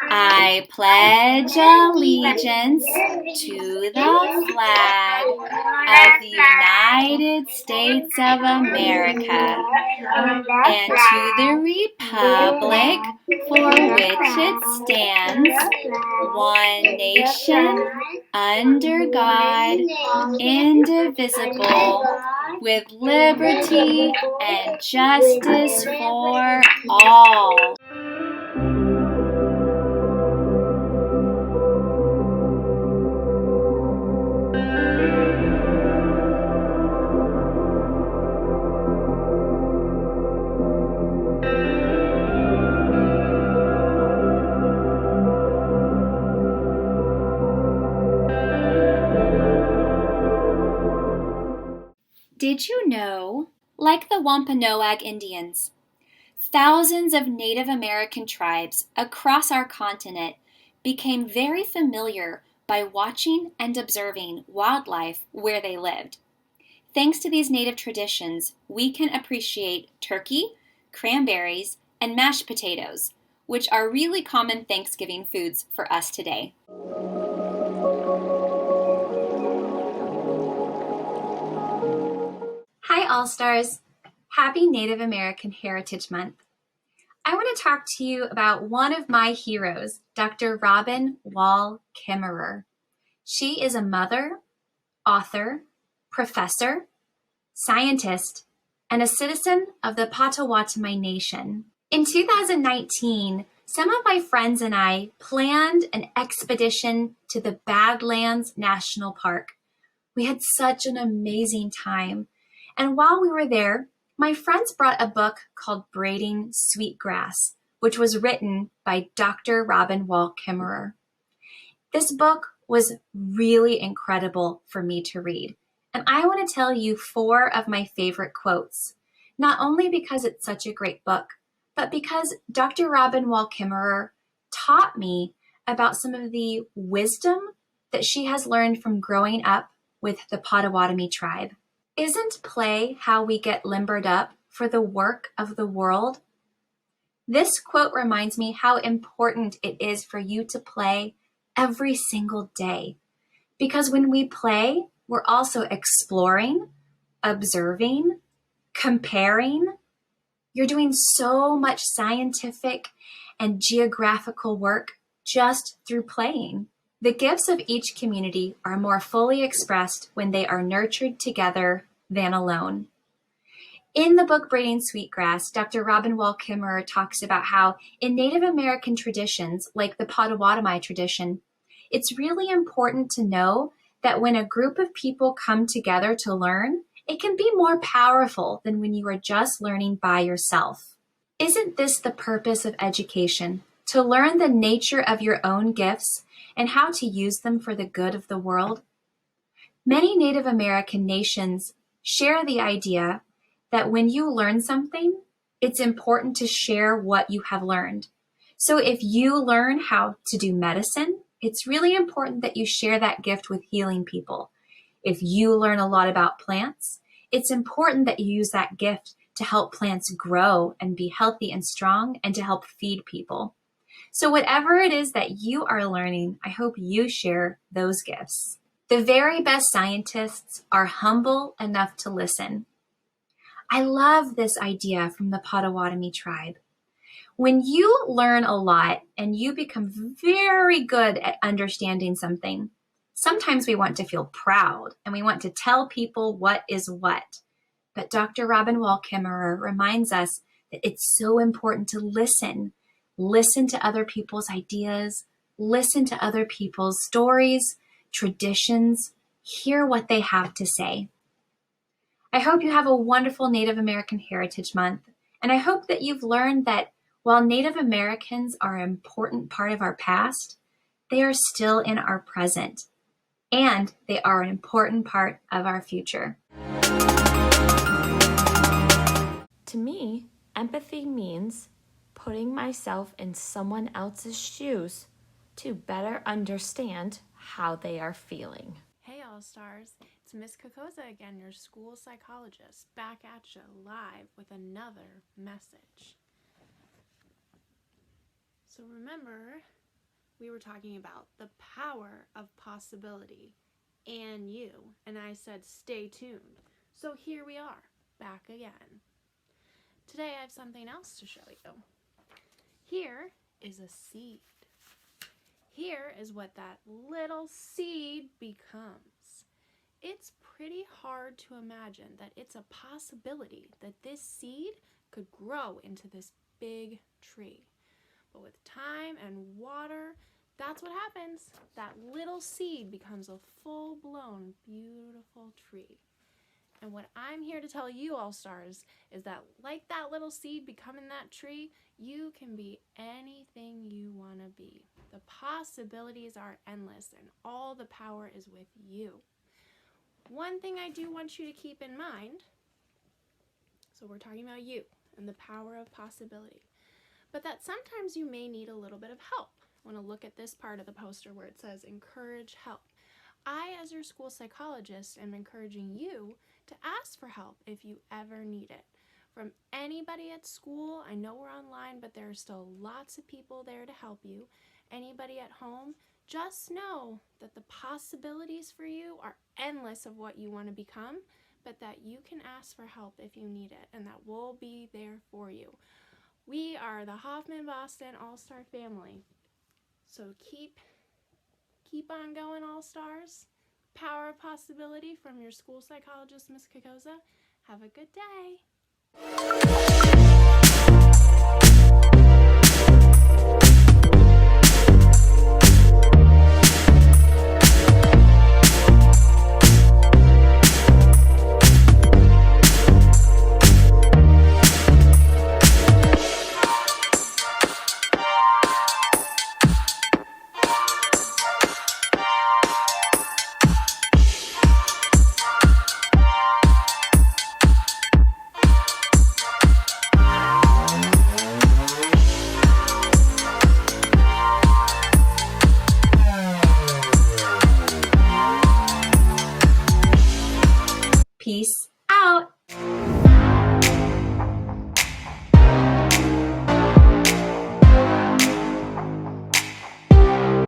I pledge allegiance to the flag of the United States of America and to the republic for which it stands, one nation, under God, indivisible, with liberty and justice for all. Did you know, like the Wampanoag Indians, thousands of Native American tribes across our continent became very familiar by watching and observing wildlife where they lived. Thanks to these native traditions, we can appreciate turkey, cranberries, and mashed potatoes, which are really common Thanksgiving foods for us today. Hi All-Stars! Happy Native American Heritage Month. I want to talk to you about one of my heroes, Dr. Robin Wall Kimmerer. She is a mother, author, professor, scientist, and a citizen of the Potawatomi Nation. In 2019, some of my friends and I planned an expedition to the Badlands National Park. We had such an amazing time. And while we were there, my friends brought a book called Braiding Sweetgrass, which was written by Dr. Robin Wall Kimmerer. This book was really incredible for me to read. And I want to tell you 4 of my favorite quotes, not only because it's such a great book, but because Dr. Robin Wall Kimmerer taught me about some of the wisdom that she has learned from growing up with the Potawatomi tribe. Isn't play how we get limbered up for the work of the world? This quote reminds me how important it is for you to play every single day. Because when we play, we're also exploring, observing, comparing. You're doing so much scientific and geographical work just through playing. The gifts of each community are more fully expressed when they are nurtured together than alone. In the book Braiding Sweetgrass, Dr. Robin Wall Kimmerer talks about how in Native American traditions, like the Potawatomi tradition, it's really important to know that when a group of people come together to learn, it can be more powerful than when you are just learning by yourself. Isn't this the purpose of education? To learn the nature of your own gifts and how to use them for the good of the world? Many Native American nations share the idea that when you learn something, it's important to share what you have learned. So if you learn how to do medicine, it's really important that you share that gift with healing people. If you learn a lot about plants, it's important that you use that gift to help plants grow and be healthy and strong and to help feed people. So whatever it is that you are learning, I hope you share those gifts. The very best scientists are humble enough to listen. I love this idea from the Potawatomi tribe. When you learn a lot and you become very good at understanding something, sometimes we want to feel proud and we want to tell people what is what. But Dr. Robin Wall Kimmerer reminds us that it's so important to listen. Listen to other people's ideas, listen to other people's stories, traditions, hear what they have to say. I hope you have a wonderful Native American Heritage Month, and I hope that you've learned that while Native Americans are an important part of our past, they are still in our present, and they are an important part of our future. To me, empathy means putting myself in someone else's shoes to better understand how they are feeling. Hey All-Stars, it's Miss Kokoza again, your school psychologist, back at you live with another message. So remember, we were talking about the power of possibility and you, and I said stay tuned. So here we are, back again. Today I have something else to show you. Here is a seed. Here is what that little seed becomes. It's pretty hard to imagine that it's a possibility that this seed could grow into this big tree. But with time and water, that's what happens. That little seed becomes a full-blown, beautiful tree. And what I'm here to tell you, All-Stars, is that like that little seed becoming that tree, you can be anything you want to be. The possibilities are endless and all the power is with you. One thing I do want you to keep in mind, so we're talking about you and the power of possibility, but that sometimes you may need a little bit of help. I want to look at this part of the poster where it says encourage help. I, as your school psychologist, am encouraging you to ask for help if you ever need it. From anybody at school, I know we're online, but there are still lots of people there to help you. Anybody at home, just know that the possibilities for you are endless of what you want to become, but that you can ask for help if you need it, and that we'll be there for you. We are the Hoffman Boston All-Star family. So keep on going, All-Stars. Power of possibility from your school psychologist, Miss Kokoza. Have a good day. Peace out.